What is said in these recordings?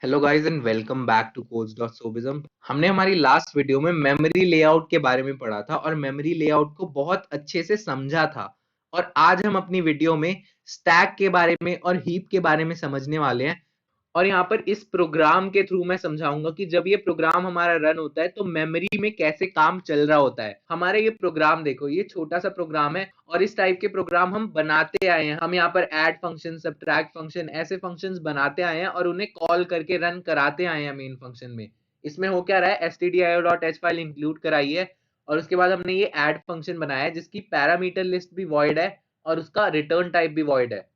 Hello guys and welcome back to coach.sobism। हमने हमारी last video में मेमोरी लेआउट के बारे में पढ़ा था और मेमोरी लेआउट को बहुत अच्छे से समझा था। और आज हम अपनी वीडियो में स्टैक के बारे में और हीप के बारे में समझने वाले हैं। और यहाँ पर इस प्रोग्राम के थ्रू मैं समझाऊंगा कि जब ये प्रोग्राम हमारा रन होता है तो मेमोरी में कैसे काम चल रहा होता है। हमारे ये प्रोग्राम देखो, ये छोटा सा प्रोग्राम है और इस टाइप के प्रोग्राम हम बनाते आए हैं। हम यहाँ पर ऐड फंक्शन, सब्ट्रैक्ट फंक्शन, ऐसे फंक्शंस बनाते आए हैं और उन्हें कॉल करके रन कराते आए हैं मेन फंक्शन में। इसमें हो क्या रहा है, stdio.h फाइल इंक्लूड कराई है और उसके बाद हमने ये ऐड फंक्शन बनाया है जिसकी पैरामीटर लिस्ट भी वॉइड है और उसका रिटर्न टाइप भी वॉइड है।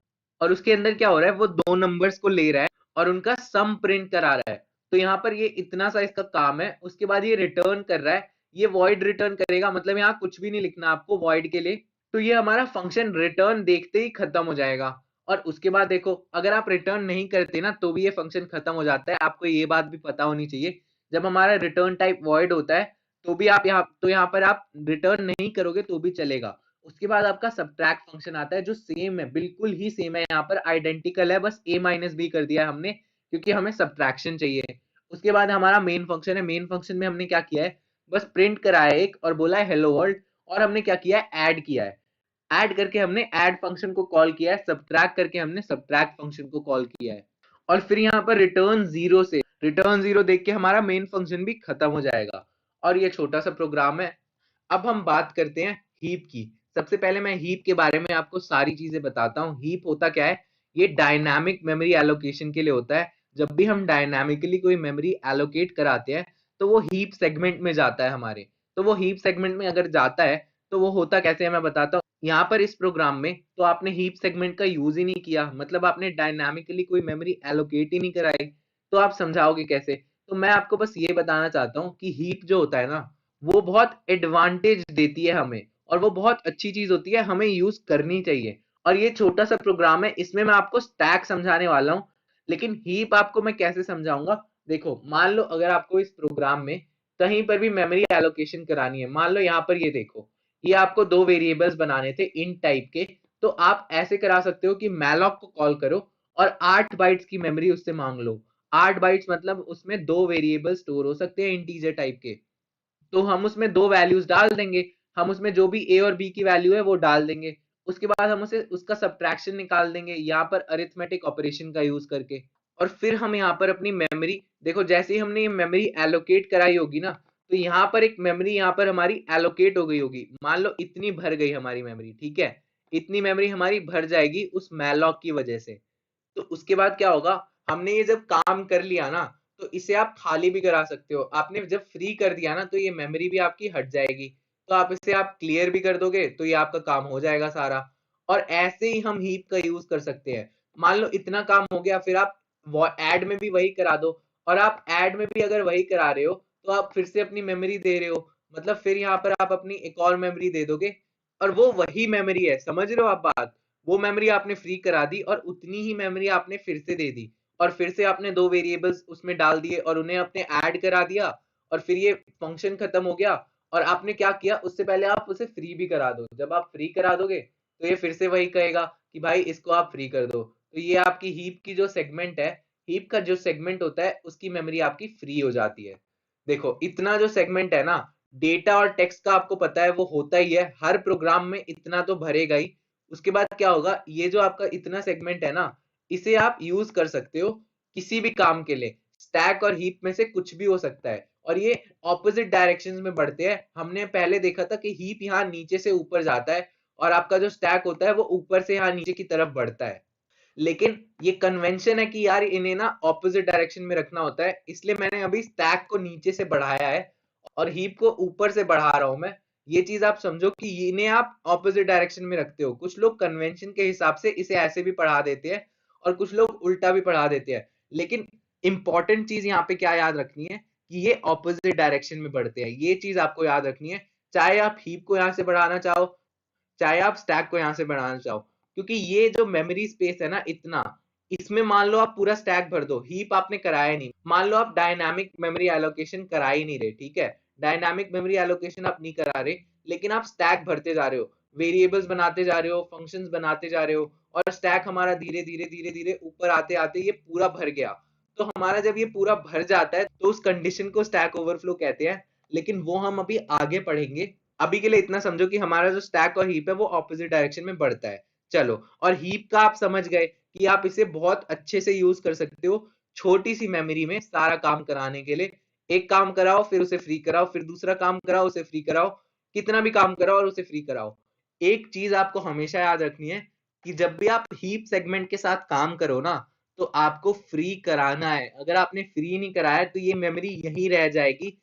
और उसके अंदर क्या हो रहा है, वो दो नंबर्स को ले रहा है और उनका सम प्रिंट करा रहा है। तो यहाँ पर ये इतना सा इसका काम है। उसके बाद ये रिटर्न कर रहा है, ये वॉइड रिटर्न करेगा, मतलब यहाँ कुछ भी नहीं लिखना आपको वॉइड के लिए। तो ये हमारा फंक्शन रिटर्न देखते ही खत्म हो जाएगा। और उसके बाद देखो, अगर आप रिटर्न नहीं करते ना तो भी ये फंक्शन खत्म हो जाता है। आपको ये बात भी पता होनी चाहिए, जब हमारा रिटर्न टाइप वॉइड होता है तो भी आप यहाँ पर आप रिटर्न नहीं करोगे तो भी चलेगा। उसके बाद आपका सब्ट्रैक्ट फंक्शन आता है जो सेम है, बिल्कुल ही सेम है, यहाँ पर आइडेंटिकल है, बस a माइनस बी कर दिया है हमने क्योंकि हमें सब्ट्रैक्शन चाहिए। उसके बाद हमारा मेन फंक्शन है। मेन फंक्शन में हमने क्या किया है, बस प्रिंट करा है एक और बोला है हेलो वर्ल्ड। और हमने क्या किया है, ऐड किया है। ऐड करके हमने ऐड फंक्शन को कॉल किया है, सब्ट्रैक्ट करके हमने सब्ट्रैक्ट फंक्शन को कॉल किया है। और फिर यहाँ पर रिटर्न जीरो से रिटर्न जीरो देख के हमारा मेन फंक्शन भी खत्म हो जाएगा। और ये छोटा सा प्रोग्राम है। अब हम बात करते हैं हीप की। सबसे पहले मैं हीप के बारे में आपको सारी चीजें बताता हूँ। हीप होता क्या है, ये डायनामिक मेमोरी एलोकेशन के लिए होता है। जब भी हम डायनामिकली कोई मेमोरी एलोकेट कराते हैं तो वो हीप सेगमेंट में जाता है हमारे। तो वो हीप सेगमेंट में अगर जाता है तो वो होता कैसे है मैं बताता हूँ। यहाँ पर इस प्रोग्राम में तो आपने हीप सेगमेंट का यूज ही नहीं किया, मतलब आपने डायनामिकली कोई मेमोरी एलोकेट ही नहीं कराई। तो आप समझाओगे कैसे? तो मैं आपको बस ये बताना चाहता हूँ कि हीप जो होता है ना, वो बहुत एडवांटेज देती है हमें और वो बहुत अच्छी चीज होती है, हमें यूज करनी चाहिए। और ये छोटा सा प्रोग्राम है, इसमें मैं आपको स्टैक समझाने वाला हूँ, लेकिन हीप आपको मैं कैसे समझाऊंगा। देखो, मान लो अगर आपको इस प्रोग्राम में कहीं पर भी मेमोरी एलोकेशन करानी है, मान लो यहाँ पर ये देखो, ये आपको दो वेरिएबल्स बनाने थे int टाइप के। तो आप ऐसे करा सकते हो कि malloc को कॉल करो और 8 बाइट्स की मेमोरी उससे मांग लो। 8 बाइट्स मतलब उसमें दो वेरिएबल स्टोर हो सकते हैं इंटीजर टाइप के। तो हम उसमें दो वैल्यूज डाल देंगे। हम उसमें जो भी ए और बी की वैल्यू है वो डाल देंगे। उसके बाद हम उसे उसका सब्ट्रैक्शन निकाल देंगे यहाँ पर अरिथमेटिक ऑपरेशन का यूज करके। और फिर हम यहाँ पर अपनी मेमोरी देखो, जैसे ही हमने ये मेमोरी एलोकेट कराई होगी ना, तो यहाँ पर एक मेमोरी यहाँ पर हमारी एलोकेट हो गई होगी। मान लो इतनी भर गई हमारी मेमोरी, ठीक है, इतनी मेमोरी हमारी भर जाएगी उस मैलॉक की वजह से। तो उसके बाद क्या होगा, हमने ये जब काम कर लिया ना, तो इसे आप खाली भी करा सकते हो। आपने जब फ्री कर दिया ना तो ये मेमोरी भी आपकी हट जाएगी। तो आप इसे आप क्लियर भी कर दोगे तो ये आपका काम हो जाएगा सारा। और ऐसे ही हम हीप का यूज कर सकते हैं। मान लो इतना काम हो गया, फिर आप ऐड में भी वही करा दो। और आप ऐड में भी अगर वही करा रहे हो तो आप फिर से अपनी मेमोरी दे रहे हो, मतलब फिर यहाँ पर आप अपनी एक और मेमोरी दे दोगे और वो वही मेमोरी है। समझ रहे हो आप बात? वो मेमोरी आपने फ्री करा दी और उतनी ही मेमोरी आपने फिर से दे दी। और फिर से आपने दो वेरिएबल्स उसमें डाल दिए और उन्हें आपने ऐड करा दिया। और फिर ये फंक्शन खत्म हो गया। और आपने क्या किया, उससे पहले आप उसे फ्री भी करा दो। जब आप फ्री करा दोगे तो ये फिर से वही कहेगा कि भाई इसको आप फ्री कर दो। तो ये आपकी हीप की जो सेगमेंट है, हीप का जो सेगमेंट होता है उसकी मेमोरी आपकी फ्री हो जाती है। देखो, इतना जो सेगमेंट है ना, डेटा और टेक्स्ट का आपको पता है वो होता ही है, हर प्रोग्राम में इतना तो भरेगा ही। उसके बाद क्या होगा, ये जो आपका इतना सेगमेंट है ना, इसे आप यूज कर सकते हो किसी भी काम के लिए। स्टैक और हीप में से कुछ भी हो सकता है और ये ऑपोजिट डायरेक्शंस में बढ़ते हैं। हमने पहले देखा था कि हीप यहाँ नीचे से ऊपर जाता है और आपका जो स्टैक होता है वो ऊपर से यहाँ नीचे की तरफ बढ़ता है। लेकिन ये कन्वेंशन है कि यार इन्हें ना ऑपोजिट डायरेक्शन में रखना होता है, इसलिए मैंने अभी स्टैक को नीचे से बढ़ाया है और हीप को ऊपर से बढ़ा रहा हूं मैं। ये चीज आप समझो कि इन्हें आप ऑपोजिट डायरेक्शन में रखते हो। कुछ लोग कन्वेंशन के हिसाब से इसे ऐसे भी पढ़ा देते हैं और कुछ लोग उल्टा भी पढ़ा देते हैं। लेकिन इंपॉर्टेंट चीज यहाँ पे क्या याद रखनी है कि ये ऑपोजिट डायरेक्शन में बढ़ते हैं, ये चीज आपको याद रखनी है। चाहे आप हीप को यहाँ से बढ़ाना चाहो, चाहे आप स्टैक को यहाँ से बढ़ाना चाहो, क्योंकि ये जो मेमोरी स्पेस है ना इतना, इसमें मान लो आप पूरा स्टैक भर दो, हीप आपने कराया नहीं, मान लो आप डायनामिक मेमोरी एलोकेशन करा ही नहीं रहे, ठीक है, डायनामिक मेमोरी एलोकेशन आप नहीं करा रहे, लेकिन आप स्टैक भरते जा रहे हो, वेरिएबल्स बनाते जा रहे हो, फंक्शंस बनाते जा रहे हो और स्टैक हमारा धीरे धीरे धीरे धीरे ऊपर आते आते ये पूरा भर गया। तो हमारा जब ये पूरा भर जाता है तो उस कंडीशन को स्टैक ओवरफ्लो कहते हैं, लेकिन वो हम अभी आगे पढ़ेंगे। अभी के लिए इतना समझो कि हमारा जो स्टैक और हीप है वो ऑपोजिट डायरेक्शन में बढ़ता है। चलो, और हीप का आप समझ गए कि आप इसे बहुत अच्छे से यूज कर सकते हो छोटी सी मेमोरी में सारा काम कराने के लिए। एक काम कराओ, फिर उसे फ्री कराओ, फिर दूसरा काम कराओ, उसे फ्री कराओ, कितना भी काम कराओ और उसे फ्री कराओ। एक चीज आपको हमेशा याद रखनी है कि जब भी आप हीप सेगमेंट के साथ काम करो ना, तो आपको फ्री कराना है। अगर आपने फ्री नहीं कराया तो ये मेमोरी यहीं रह जाएगी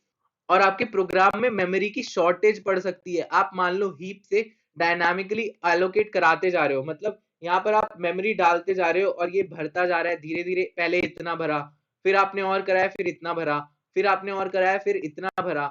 और आपके प्रोग्राम में मेमोरी की शॉर्टेज पड़ सकती है। आप मान लो हीप से डायनामिकली एलोकेट कराते जा रहे हो, मतलब यहाँ पर आप मेमोरी डालते जा रहे हो और ये भरता जा रहा है धीरे धीरे। पहले इतना भरा, फिर आपने और कराया, फिर इतना भरा, फिर आपने और कराया, फिर इतना भरा,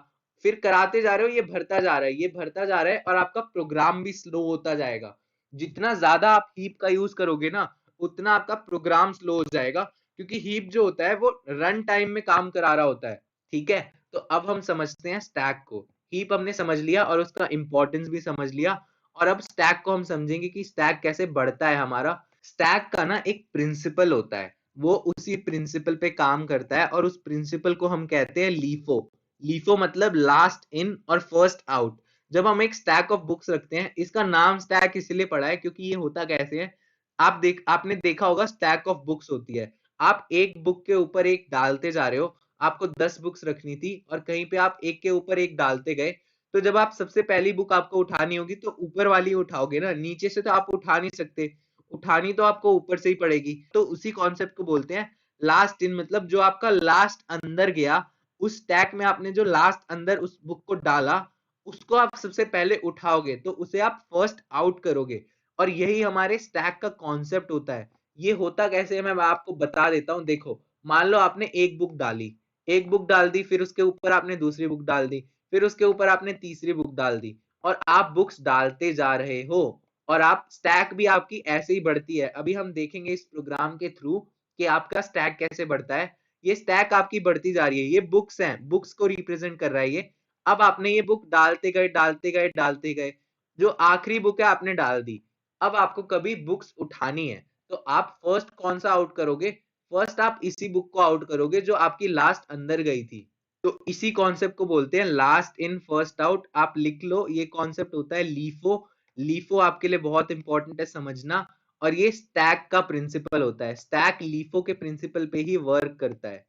फिर कराते जा रहे हो, ये भरता जा रहा है, ये भरता जा रहा है और आपका प्रोग्राम भी स्लो होता जाएगा। जितना ज्यादा आप हीप का यूज करोगे ना, उतना आपका प्रोग्राम स्लो हो जाएगा, क्योंकि हीप जो होता है वो रन टाइम में काम करा रहा होता है। ठीक है, तो अब हम समझते हैं स्टैक को। हीप हमने समझ लिया और उसका इंपॉर्टेंस भी समझ लिया, और अब स्टैक को हम समझेंगे कि स्टैक कैसे बढ़ता है हमारा। स्टैक का ना एक प्रिंसिपल होता है, वो उसी प्रिंसिपल पे काम करता है और उस प्रिंसिपल को हम कहते हैं लीफो। लीफो मतलब लास्ट इन और फर्स्ट आउट। जब हम एक स्टैक ऑफ बुक्स रखते हैं, इसका नाम स्टैक इसलिए पड़ा है क्योंकि ये होता कैसे है। आपने देखा होगा स्टैक ऑफ बुक्स होती है, आप एक बुक के ऊपर एक डालते जा रहे हो। आपको 10 बुक्स रखनी थी और कहीं पे आप एक के ऊपर एक डालते गए, तो जब आप सबसे पहली बुक आपको उठानी होगी तो ऊपर वाली उठाओगे ना, नीचे से तो आप उठा नहीं सकते, उठानी तो आपको ऊपर से ही पड़ेगी। तो उसी कॉन्सेप्ट को बोलते हैं लास्ट इन, मतलब जो आपका लास्ट अंदर गया, उस स्टैक में आपने जो लास्ट अंदर उस बुक को डाला, उसको आप सबसे पहले उठाओगे, तो उसे आप फर्स्ट आउट करोगे। और यही हमारे स्टैक का कॉन्सेप्ट होता है। ये होता कैसे है मैं आपको बता देता हूँ। देखो, मान लो आपने एक बुक डाली, एक बुक डाल दी, फिर उसके ऊपर आपने दूसरी बुक डाल दी, फिर उसके ऊपर आपने तीसरी बुक डाल दी, और आप बुक्स डालते जा रहे हो और आप स्टैक भी आपकी ऐसे ही बढ़ती है। अभी हम देखेंगे इस प्रोग्राम के थ्रू कि आपका स्टैक कैसे बढ़ता है। ये स्टैक आपकी बढ़ती जा रही है, ये बुक्स हैं, बुक्स को रिप्रेजेंट कर रहा है ये। अब आपने ये बुक डालते गए डालते गए डालते गए, जो आखिरी बुक है आपने डाल दी। अब आपको कभी बुक्स उठानी है, तो आप फर्स्ट कौन सा आउट करोगे? फर्स्ट आप इसी बुक को आउट करोगे जो आपकी लास्ट अंदर गई थी। तो इसी कॉन्सेप्ट को बोलते हैं लास्ट इन फर्स्ट आउट। आप लिख लो, ये कॉन्सेप्ट होता है लीफो। लीफो आपके लिए बहुत इंपॉर्टेंट है समझना, और ये स्टैक का प्रिंसिपल होता है। स्टैक लीफो के प्रिंसिपल पे ही वर्क करता है।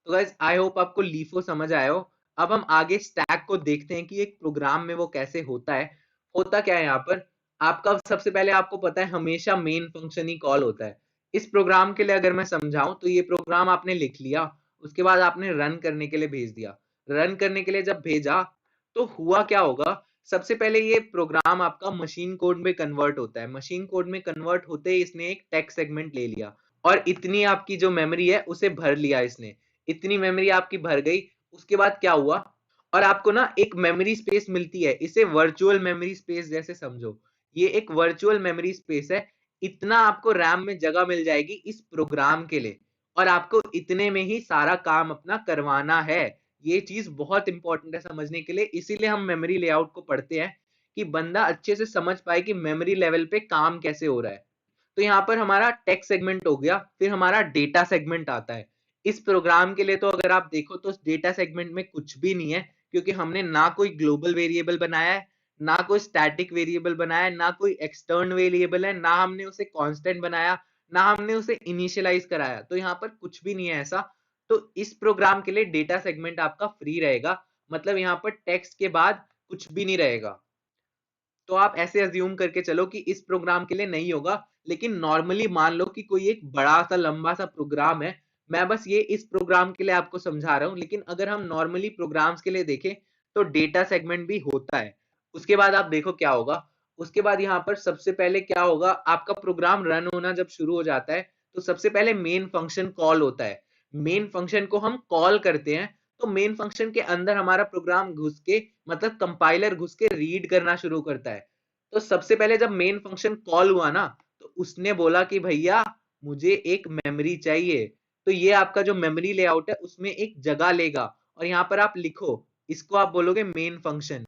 तो गाइस, आई होप आपको लीफो समझ आया हो। अब हम आगे स्टैक को देखते हैं कि एक प्रोग्राम में वो कैसे होता है। होता क्या है यहाँ पर, आपका सबसे पहले आपको पता है हमेशा मेन फंक्शन ही कॉल होता है। इस प्रोग्राम के लिए अगर मैं समझाऊं तो ये प्रोग्राम आपने लिख लिया, उसके बाद आपने रन करने के लिए भेज दिया। रन करने के लिए जब भेजा तो हुआ क्या होगा, सबसे पहले ये प्रोग्राम आपका मशीन कोड में कन्वर्ट होता है। मशीन कोड में कन्वर्ट होते ही इसने एक टेक्स्ट सेगमेंट ले लिया और इतनी आपकी जो मेमोरी है उसे भर लिया इसने। इतनी मेमोरी आपकी भर गई, उसके बाद क्या हुआ, और आपको ना एक मेमोरी स्पेस मिलती है, इसे वर्चुअल मेमोरी स्पेस जैसे समझो। ये एक वर्चुअल मेमोरी स्पेस है। इतना आपको रैम में जगह मिल जाएगी इस प्रोग्राम के लिए, और आपको इतने में ही सारा काम अपना करवाना है। ये चीज बहुत इंपॉर्टेंट है समझने के लिए, इसीलिए हम मेमोरी लेआउट को पढ़ते हैं, कि बंदा अच्छे से समझ पाए कि मेमोरी लेवल पे काम कैसे हो रहा है। तो यहाँ पर हमारा टेक्स्ट सेगमेंट हो गया, फिर हमारा डेटा सेगमेंट आता है। इस प्रोग्राम के लिए तो अगर आप देखो तो डेटा सेगमेंट में कुछ भी नहीं है, क्योंकि हमने ना कोई ग्लोबल वेरिएबल बनाया है, ना कोई स्टैटिक वेरिएबल बनाया है, ना कोई एक्सटर्न वेरिएबल है, ना हमने उसे कांस्टेंट बनाया, ना हमने उसे इनिशियलाइज कराया। तो यहाँ पर कुछ भी नहीं है ऐसा। तो इस प्रोग्राम के लिए डेटा सेगमेंट आपका फ्री रहेगा, मतलब यहाँ पर टेक्स्ट के बाद कुछ भी नहीं रहेगा। तो आप ऐसे अज्यूम करके चलो कि इस प्रोग्राम के लिए नहीं होगा, लेकिन नॉर्मली मान लो कि कोई एक बड़ा सा लंबा सा प्रोग्राम है। मैं बस ये इस प्रोग्राम के लिए आपको समझा रहा हूँ, लेकिन अगर हम नॉर्मली प्रोग्राम्स के लिए देखें तो डेटा सेगमेंट भी होता है। उसके बाद आप देखो क्या होगा, उसके बाद यहाँ पर सबसे पहले क्या होगा, आपका प्रोग्राम रन होना जब शुरू हो जाता है तो सबसे पहले मेन फंक्शन कॉल होता है। मेन फंक्शन को हम कॉल करते हैं, तो मेन फंक्शन के अंदर हमारा प्रोग्राम घुस के, मतलब कंपाइलर घुस के रीड करना शुरू करता है। तो सबसे पहले जब मेन फंक्शन कॉल हुआ ना, तो उसने बोला कि भैया मुझे एक मेमोरी चाहिए। तो ये आपका जो मेमोरी लेआउट है उसमें एक जगह लेगा, और यहाँ पर आप लिखो, इसको आप बोलोगे मेन फंक्शन।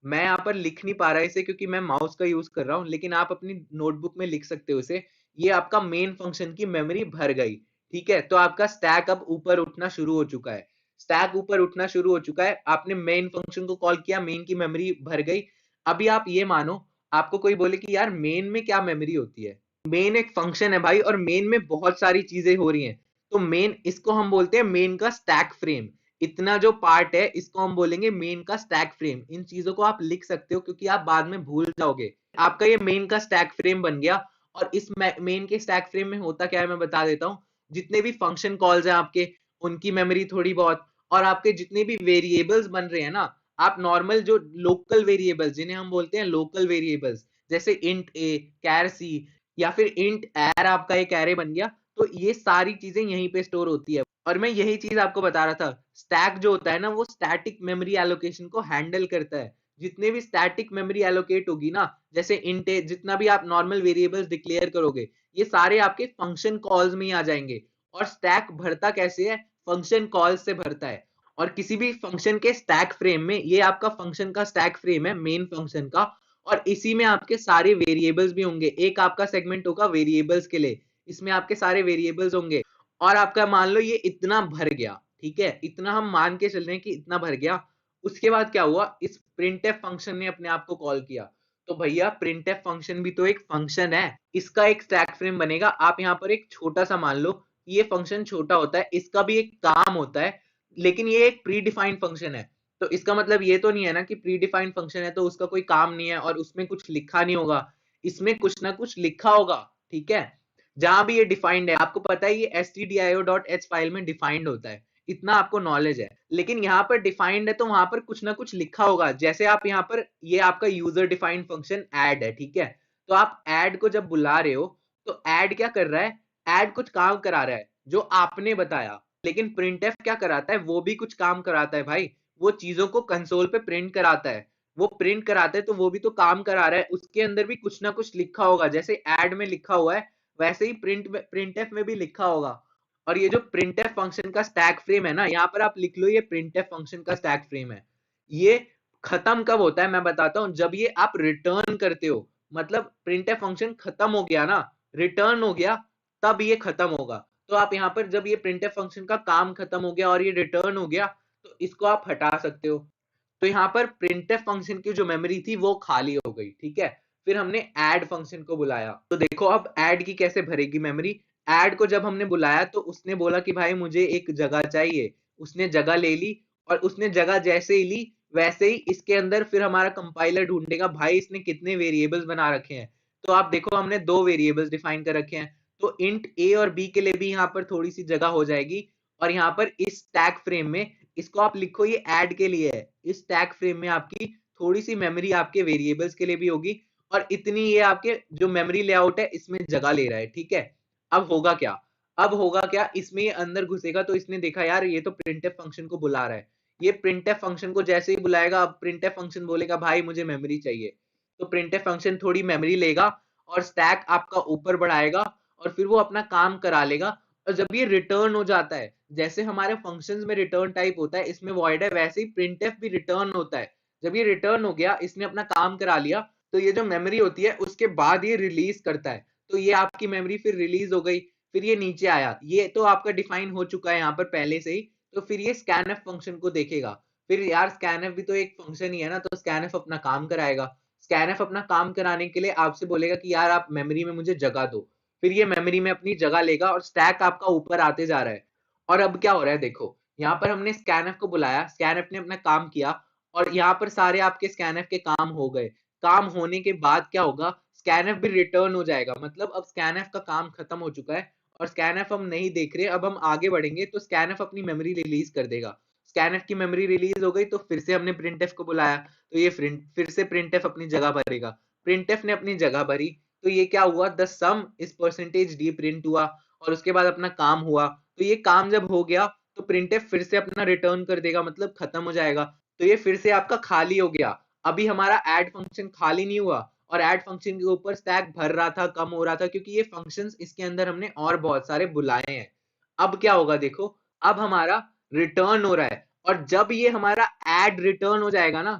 मैं यहाँ पर लिख नहीं पा रहा इसे क्योंकि मैं माउस का यूज कर रहा हूँ, लेकिन आप अपनी नोटबुक में लिख सकते हो इसे। ये आपका मेन फंक्शन की मेमोरी भर गई। ठीक है, तो आपका स्टैक अब ऊपर उठना शुरू हो चुका है। स्टैक ऊपर उठना शुरू हो चुका है, आपने मेन फंक्शन को कॉल किया, मेन की मेमोरी भर गई। अभी आप ये मानो, आपको कोई बोले कि यार मेन में क्या मेमोरी होती है। मेन एक फंक्शन है भाई, और मेन में बहुत सारी चीजें हो रही हैं। तो मेन, इसको हम बोलते हैं मेन का स्टैक फ्रेम। इतना जो पार्ट है इसको हम बोलेंगे मेन का स्टैक फ्रेम। इन चीजों को आप लिख सकते हो क्योंकि आप बाद में भूल जाओगे। आपका ये मेन का स्टैक फ्रेम बन गया। और इस मेन के स्टैक फ्रेम में होता क्या है मैं बता देता हूँ। जितने भी फंक्शन कॉल्स हैं आपके, उनकी मेमोरी थोड़ी बहुत, और आपके जितने भी वेरिएबल्स बन रहे हैं ना, आप नॉर्मल जो लोकल वेरिएबल्स जिन्हें हम बोलते हैं लोकल वेरिएबल्स, जैसे इंट ए, कैर सी, या फिर इंट एर, आपका एक एरे बन गया। तो ये सारी चीजें यहीं पे स्टोर होती है। और मैं यही चीज आपको बता रहा था, स्टैक जो होता है ना वो स्टैटिक मेमोरी एलोकेशन को हैंडल करता है। जितने भी स्टैटिक मेमोरी एलोकेट होगी ना, जैसे इंट ए, जितना भी आप नॉर्मल वेरिएबल्स डिक्लेयर करोगे, ये सारे आपके फंक्शन कॉल्स में ही आ जाएंगे। और स्टैक भरता कैसे है, फंक्शन कॉल्स से भरता है। और किसी भी फंक्शन के स्टैक फ्रेम में, ये आपका फंक्शन का स्टैक फ्रेम है मेन फंक्शन का, और इसी में आपके सारे वेरिएबल्स भी होंगे। एक आपका सेगमेंट होगा वेरिएबल्स के लिए, इसमें आपके सारे वेरिएबल्स होंगे। और आपका मान लो ये इतना भर गया, ठीक है, इतना हम मान के चल रहे हैं कि इतना भर गया। उसके बाद क्या हुआ, इस printf फंक्शन ने अपने आप को कॉल किया। तो भैया printf फंक्शन भी तो एक फंक्शन है, इसका एक स्टैक फ्रेम बनेगा। आप यहाँ पर एक छोटा सा मान लो, ये फंक्शन छोटा होता है, इसका भी एक काम होता है, लेकिन ये एक प्री डिफाइंड फंक्शन है। तो इसका मतलब ये तो नहीं है ना कि प्री डिफाइंड फंक्शन है तो उसका कोई काम नहीं है और उसमें कुछ लिखा नहीं होगा। इसमें कुछ ना कुछ लिखा होगा, ठीक है। जहां भी ये डिफाइंड है, आपको पता है ये stdio.h फाइल में डिफाइंड होता है, इतना आपको नॉलेज है। लेकिन यहाँ पर डिफाइंड है तो वहां पर कुछ ना कुछ लिखा होगा। जैसे आप यहाँ पर, ये आपका यूजर डिफाइंड फंक्शन ऐड है, ठीक है। तो आप ऐड को जब बुला रहे हो, तो ऐड क्या कर रहा है, ऐड कुछ काम करा रहा है जो आपने बताया। लेकिन प्रिंटफ क्या कराता है, वो भी कुछ काम कराता है भाई। वो चीजों को कंसोल पे प्रिंट कराता है। वो प्रिंट कराता है तो वो भी तो काम करा रहा है, उसके अंदर भी कुछ ना कुछ लिखा होगा। जैसे ऐड में लिखा हुआ है, वैसे ही प्रिंटफ में भी लिखा होगा। और ये जो printf फंक्शन का स्टैक फ्रेम है ना, यहाँ पर आप लिख लो ये printf फंक्शन का स्टैक फ्रेम है। ये खत्म कब होता है मैं बताता हूँ, जब ये आप रिटर्न करते हो। मतलब printf फंक्शन खत्म हो गया ना, रिटर्न हो गया, तब ये खत्म होगा। तो आप यहाँ पर जब ये printf फंक्शन का काम खत्म हो गया और ये रिटर्न हो गया, तो इसको आप हटा सकते हो। तो यहाँ पर printf फंक्शन की जो मेमोरी थी वो खाली हो गई, ठीक है। फिर हमने ऐड फंक्शन को बुलाया, तो देखो अब ऐड की कैसे भरेगी मेमोरी। ऐड को जब हमने बुलाया तो उसने बोला कि भाई मुझे एक जगह चाहिए। उसने जगह ले ली, और उसने जगह जैसे ही ली, वैसे ही इसके अंदर फिर हमारा कंपाइलर ढूंढेगा भाई इसने कितने वेरिएबल्स बना रखे हैं। तो आप देखो हमने दो वेरिएबल्स डिफाइन कर रखे हैं, तो इंट ए और बी के लिए भी यहाँ पर थोड़ी सी जगह हो जाएगी। और यहाँ पर इस टैग फ्रेम में, इसको आप लिखो ये ऐड के लिए है, इस टैग फ्रेम में आपकी थोड़ी सी मेमोरी आपके वेरिएबल्स के लिए भी होगी। और इतनी ये आपके जो मेमोरी लेआउट है इसमें जगह ले रहा है, ठीक है। अब होगा क्या, अब होगा क्या, इसमें ये अंदर घुसेगा तो इसने देखा यार ये तो printf फंक्शन को बुला रहा है। ये printf फंक्शन को जैसे ही बुलाएगा, अब printf फंक्शन बोलेगा भाई मुझे मेमोरी चाहिए। तो printf फंक्शन थोड़ी मेमोरी लेगा और स्टैक आपका ऊपर बढ़ाएगा, और फिर वो अपना काम करा लेगा। और जब ये रिटर्न हो जाता है, जैसे हमारे फंक्शंस में रिटर्न टाइप होता है, इसमें वॉइड है, वैसे ही printf भी रिटर्न होता है। जब ये रिटर्न हो गया, इसने अपना काम करा लिया, तो ये जो मेमोरी होती है उसके बाद ये रिलीज करता है। तो ये आपकी मेमोरी फिर रिलीज हो गई, फिर ये नीचे आया, ये तो आपका डिफाइन हो चुका है यहाँ पर पहले से ही। तो फिर ये scanf फंक्शन को देखेगा। फिर यार scanf भी तो एक फंक्शन ही है ना, तो scanf अपना काम कराएगा। scanf अपना काम कराने के लिए आपसे बोलेगा कि यार आप मेमोरी में मुझे जगह दो। फिर ये मेमोरी में अपनी जगह लेगा और स्टैक आपका ऊपर आते जा रहा है। और अब क्या हो रहा है देखो, यहाँ पर हमने scanf को बुलाया, scanf ने अपना काम किया, और यहाँ पर सारे आपके scanf के काम हो गए। काम होने के बाद क्या होगा, scanf भी रिटर्न हो जाएगा। मतलब अब scanf का काम खत्म हो चुका है, और scanf हम नहीं देख रहे, अब हम आगे बढ़ेंगे तो scanf अपनी मेमोरी रिलीज कर देगा। scanf की मेमोरी रिलीज हो गई तो फिर से हमने printf को बुलाया, तो ये फिर से printf अपनी जगह भरेगा। printf ने अपनी जगह भरी, तो ये क्या हुआ, द सम इस परसेंटेज डी प्रिंट हुआ, और उसके बाद अपना काम हुआ। तो ये काम जब हो गया तो printf फिर से अपना रिटर्न कर देगा, मतलब खत्म हो जाएगा। तो ये फिर से आपका खाली हो गया। अभी हमारा ऐड फंक्शन खाली नहीं हुआ, और ऐड फंक्शन के ऊपर स्टैक भर रहा था, कम हो रहा था, क्योंकि ये फंक्शंस इसके अंदर हमने और बहुत सारे बुलाए हैं। अब क्या होगा देखो, अब हमारा रिटर्न हो रहा है, और जब ये हमारा ऐड रिटर्न हो जाएगा ना,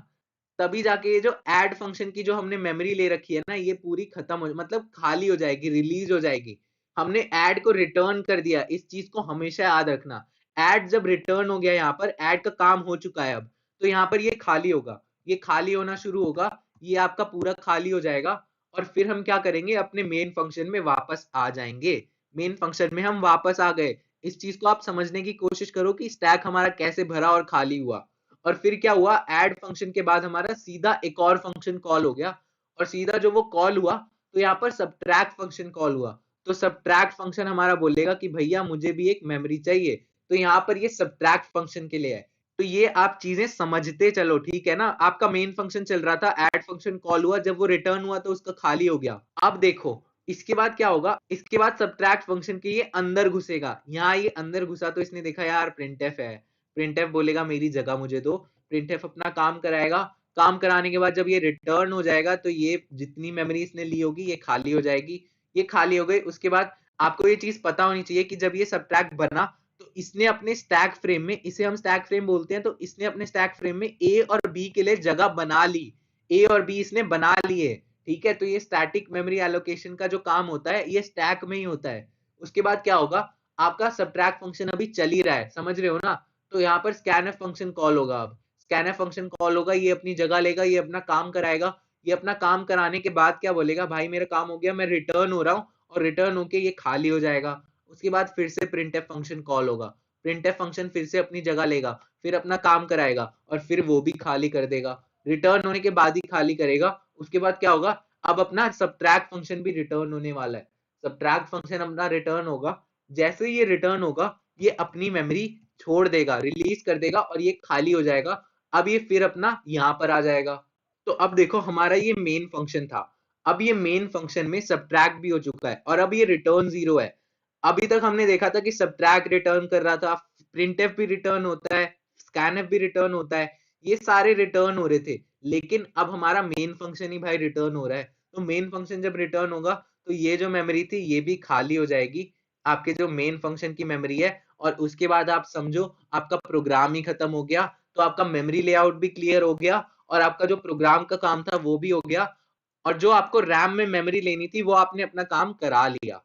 तभी जाके ये जो ऐड फंक्शन की जो हमने मेमोरी ले रखी है ना, ये पूरी खत्म हो, मतलब खाली हो जाएगी, रिलीज हो जाएगी। हमने ऐड को रिटर्न कर दिया। इस चीज को हमेशा याद रखना, ऐड जब रिटर्न हो गया, यहाँ पर ऐड का काम हो चुका है अब, तो यहाँ पर ये खाली होगा, ये खाली होना शुरू होगा, ये आपका पूरा खाली हो जाएगा। और फिर हम क्या करेंगे, अपने मेन फंक्शन में वापस आ जाएंगे। मेन फंक्शन में हम वापस आ गए। इस चीज को आप समझने की कोशिश करो कि स्टैक हमारा कैसे भरा और खाली हुआ। और फिर क्या हुआ, ऐड फंक्शन के बाद हमारा सीधा एक और फंक्शन कॉल हो गया, और सीधा जो वो कॉल हुआ, तो यहाँ पर सबट्रैक्ट फंक्शन कॉल हुआ। तो सबट्रैक्ट फंक्शन हमारा बोलेगा कि भैया मुझे भी एक मेमोरी चाहिए, तो यहाँ पर ये सबट्रैक्ट फंक्शन के लिए है। तो ये आप चीजें समझते चलो, ठीक है ना। आपका मेन फंक्शन चल रहा था, ऐड फंक्शन कॉल हुआ, जब वो रिटर्न हुआ तो उसका खाली हो गया। अब देखो इसके बाद क्या होगा, इसके बाद सबट्रैक्ट फंक्शन के ये अंदर घुसेगा। यहाँ ये अंदर घुसा तो इसने देखा यार प्रिंटफ है, प्रिंटफ बोलेगा मेरी जगह मुझे दो। प्रिंटफ अपना काम कराएगा, काम कराने के बाद जब ये रिटर्न हो जाएगा तो ये जितनी मेमोरी इसने ली होगी ये खाली हो जाएगी। ये खाली हो गई। उसके बाद आपको ये चीज पता होनी चाहिए कि जब ये सबट्रैक्ट बना तो इसने अपने स्टैक फ्रेम में, इसे हम स्टैक फ्रेम बोलते हैं, तो इसने अपने स्टैक फ्रेम में ए और बी के लिए जगह बना ली। ए और बी इसने बना लिए, ठीक है। तो ये स्टैटिक मेमोरी एलोकेशन का जो काम होता है ये स्टैक में ही होता है। उसके बाद क्या होगा, आपका सबट्रैक्ट फंक्शन अभी चल ही रहा है, समझ रहे हो ना। तो यहाँ पर स्कैनफ फंक्शन कॉल होगा। अब स्कैनफ फंक्शन कॉल होगा, ये अपनी जगह लेगा, ये अपना काम कराएगा। ये अपना काम कराने के बाद क्या बोलेगा, भाई मेरा काम हो गया, मैं रिटर्न हो रहा हूँ, और रिटर्न होके ये खाली हो जाएगा। उसके बाद फिर से प्रिंटफ फंक्शन कॉल होगा, प्रिंटफ फंक्शन फिर से अपनी जगह लेगा, फिर अपना काम कराएगा, और फिर वो भी खाली कर देगा। रिटर्न होने के बाद ही खाली करेगा। उसके बाद क्या होगा, अब अपना सबट्रैक्ट फंक्शन भी रिटर्न होने वाला है। सबट्रैक्ट फंक्शन अपना रिटर्न होगा। जैसे ही ये रिटर्न होगा, ये अपनी मेमोरी छोड़ देगा, रिलीज कर देगा, और ये खाली हो जाएगा। अब ये फिर अपना यहाँ पर आ जाएगा। तो अब देखो हमारा ये मेन फंक्शन था, अब ये मेन फंक्शन में सबट्रैक्ट भी हो चुका है, और अब ये रिटर्न 0 है। अभी तक हमने देखा था कि सबट्रैक्ट रिटर्न कर रहा था, प्रिंटफ भी रिटर्न होता है, स्कैनफ भी रिटर्न होता है, ये सारे रिटर्न हो रहे थे। लेकिन अब हमारा मेन फंक्शन ही भाई रिटर्न हो रहा है। तो मेन फंक्शन जब रिटर्न होगा तो ये जो मेमोरी थी ये भी खाली हो जाएगी, आपके जो मेन फंक्शन की मेमोरी है। और उसके बाद आप समझो आपका प्रोग्राम ही खत्म हो गया। तो आपका मेमोरी लेआउट भी क्लियर हो गया, और आपका जो प्रोग्राम का काम था वो भी हो गया, और जो आपको रैम में मेमोरी लेनी थी वो आपने अपना काम करा लिया।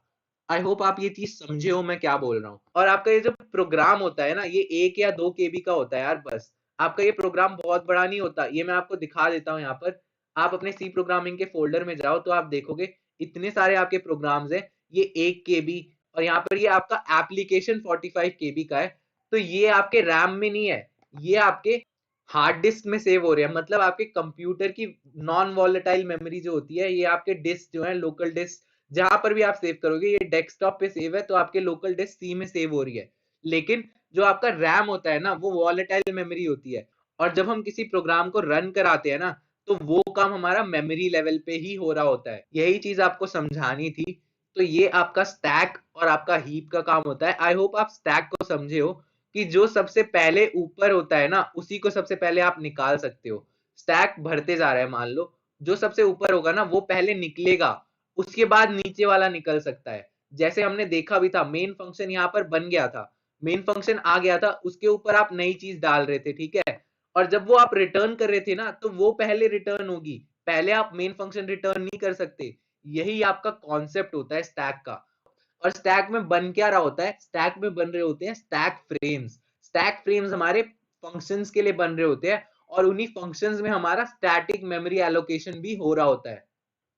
आई होप आप ये चीज समझे हो मैं क्या बोल रहा हूँ। और आपका ये जो प्रोग्राम होता है ना, ये 1 या 2 KB का होता है यार, बस। आपका ये प्रोग्राम बहुत बड़ा नहीं होता, ये मैं आपको दिखा देता हूँ यहाँ पर। आप अपने सी प्रोग्रामिंग के फोल्डर में जाओ तो आप देखोगे इतने सारे आपके प्रोग्राम्स हैं। ये 1 KB, और यहाँ पर ये आपका एप्लीकेशन 45 KB का है। तो ये आपके रैम में नहीं है, ये आपके हार्ड डिस्क में सेव हो रहे हैं। मतलब आपके कंप्यूटर की नॉन वॉलेटाइल मेमोरी जो होती है, ये आपके डिस्क जो है, लोकल डिस्क, जहां पर भी आप सेव करोगे, ये डेस्कटॉप पे सेव है तो आपके लोकल डिस्क सी में सेव हो रही है। लेकिन जो आपका रैम होता है ना, वो वॉलेटाइल मेमोरी होती है। और जब हम किसी प्रोग्राम को रन कराते हैं ना, तो वो काम हमारा मेमोरी लेवल पे ही हो रहा होता है। यही चीज आपको समझानी थी। तो ये आपका स्टैक और आपका हीप का काम होता है। आई होप आप स्टैक को समझे हो, कि जो सबसे पहले ऊपर होता है ना, उसी को सबसे पहले आप निकाल सकते हो। स्टैक भरते जा रहा है, मान लो जो सबसे ऊपर होगा ना वो पहले निकलेगा, उसके बाद नीचे वाला निकल सकता है। जैसे हमने देखा भी था, मेन फंक्शन यहाँ पर बन गया था, मेन फंक्शन आ गया था, उसके ऊपर आप नई चीज डाल रहे थे, ठीक है। और जब वो आप रिटर्न कर रहे थे ना, तो वो पहले रिटर्न होगी, पहले आप मेन फंक्शन रिटर्न नहीं कर सकते। यही आपका कॉन्सेप्ट होता है स्टैक का। और स्टैक में बन क्या रहा होता है, स्टैक में बन रहे होते हैं स्टैक फ्रेम्स। स्टैक फ्रेम्स हमारे फंक्शंस के लिए बन रहे होते हैं, और उन्हीं फंक्शंस में हमारा स्टैटिक मेमोरी एलोकेशन भी हो रहा होता है।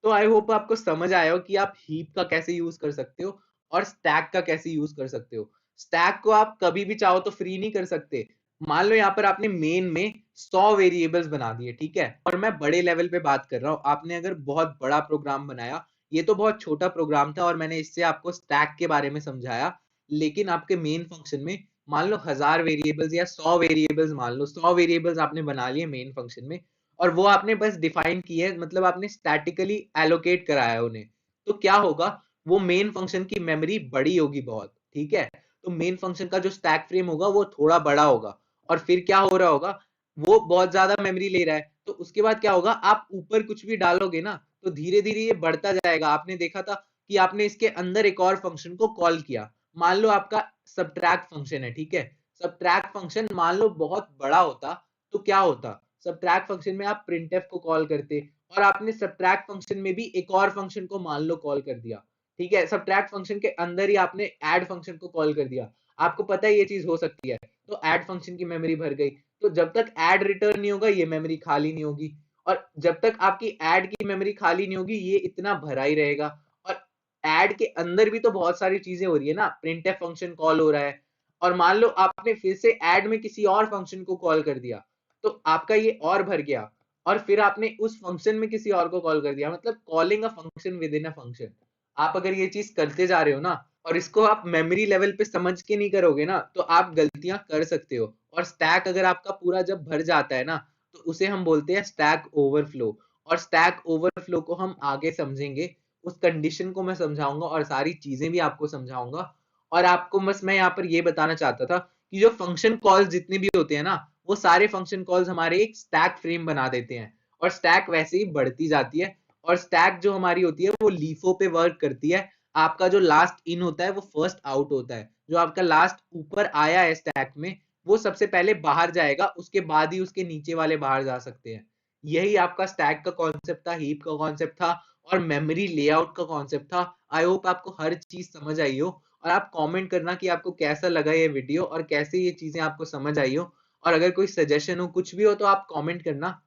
तो आई होप आपको समझ आया हो कि आप हीप का कैसे यूज कर सकते हो, और स्टैक का कैसे यूज कर सकते हो। स्टैक को आप कभी भी चाहो तो फ्री नहीं कर सकते। मान लो यहाँ पर आपने मेन में 100 वेरिएबल्स बना दिए, ठीक है। और मैं बड़े लेवल पे बात कर रहा हूँ, आपने अगर बहुत बड़ा प्रोग्राम बनाया, ये तो बहुत छोटा प्रोग्राम था और मैंने इससे आपको स्टैक के बारे में समझाया। लेकिन आपके मेन फंक्शन में मान लो 1000 वेरिएबल्स या 100 वेरिएबल्स, मान लो 100 वेरिएबल्स आपने बना लिए मेन फंक्शन में, और वो आपने बस डिफाइन की है, मतलब आपने स्टैटिकली एलोकेट कराया है उन्हें। तो क्या होगा, वो मेन फंक्शन की मेमोरी बड़ी होगी बहुत, ठीक है। तो मेन फंक्शन का जो स्टैक फ्रेम होगा वो थोड़ा बड़ा होगा, और फिर क्या हो रहा होगा, वो बहुत ज्यादा मेमोरी ले रहा है। तो उसके बाद क्या होगा, आप ऊपर कुछ भी डालोगे ना, तो धीरे धीरे ये बढ़ता जाएगा। आपने देखा था कि आपने इसके अंदर एक और फंक्शन को कॉल किया, मान लो आपका सबट्रैक्ट फंक्शन है, ठीक है। सबट्रैक्ट फंक्शन मान लो बहुत बड़ा होता, तो क्या होता, सबट्रैक्ट फंक्शन में आप प्रिंटफ को कॉल करते, और आपने सबट्रैक्ट फंक्शन में भी एक और फंक्शन को मान लो कॉल कर दिया, ठीक है, सब्ट्रैक्ट फंक्शन के अंदर ही आपने ऐड फंक्शन को कॉल कर दिया, आपको पता है ये चीज हो सकती है, तो ऐड फंक्शन की मेमोरी भर गई। तो जब तक ऐड रिटर्न नहीं होगा ये मेमोरी खाली नहीं होगी, और जब तक आपकी ऐड की मेमोरी खाली नहीं होगी ये इतना भरा ही रहेगा। और ऐड के अंदर भी तो बहुत सारी चीजें हो रही है ना, प्रिंटफ फंक्शन कॉल हो रहा है, और मान लो आपने फिर से ऐड में किसी और फंक्शन को कॉल कर दिया, तो आपका ये और भर गया, और फिर आपने उस फंक्शन में किसी और को कॉल कर दिया, मतलब calling a function with in a function. आप अगर ये चीज करते जा रहे हो ना, और इसको आप मेमोरी लेवल पे समझ के नहीं करोगे ना, तो आप गलतियां कर सकते हो। और स्टैक अगर आपका पूरा जब भर जाता है ना, तो उसे हम बोलते हैं स्टैक ओवरफ्लो। और स्टैक ओवरफ्लो को हम आगे समझेंगे, उस कंडीशन को मैं समझाऊंगा और सारी चीजें भी आपको समझाऊंगा। और आपको बस मैं यहाँ पर ये बताना चाहता था कि जो फंक्शन कॉल्स जितने भी होते हैं ना, वो सारे फंक्शन कॉल्स हमारे एक स्टैक फ्रेम बना देते हैं, और स्टैक वैसे ही बढ़ती जाती है। और स्टैक जो हमारी होती है वो लीफो पे वर्क करती है। आपका जो लास्ट इन होता है वो फर्स्ट आउट होता है, जो आपका लास्ट ऊपर आया है स्टैक में वो सबसे पहले बाहर जाएगा, उसके बाद ही उसके नीचे वाले बाहर जा सकते हैं। यही आपका स्टैक का कॉन्सेप्ट था, हीप का कॉन्सेप्ट था, और मेमोरी लेआउट का कॉन्सेप्ट था। आई होप आपको हर चीज समझ आई हो, और आप कमेंट करना कि आपको कैसा लगा ये वीडियो और कैसे ये चीजें आपको समझ आई हो। और अगर कोई सजेशन हो कुछ भी हो तो आप कमेंट करना,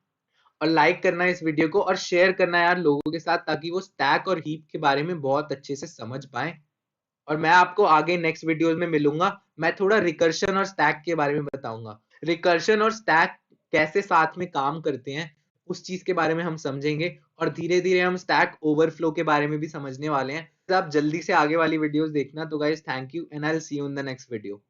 और लाइक करना इस वीडियो को, और शेयर करना यार लोगों के साथ, ताकि वो स्टैक और हीप के बारे में बहुत अच्छे से समझ पाए। और मैं आपको आगे नेक्स्ट वीडियोस में मिलूंगा, मैं थोड़ा रिकर्शन और स्टैक के बारे में बताऊंगा, रिकर्शन और स्टैक कैसे साथ में काम करते हैं उस चीज के बारे में हम समझेंगे। और धीरे धीरे हम स्टैक ओवरफ्लो के बारे में भी समझने वाले हैं। तो आप जल्दी से आगे वाली वीडियोस देखना। तो guys thank you, and I will see you in the next video.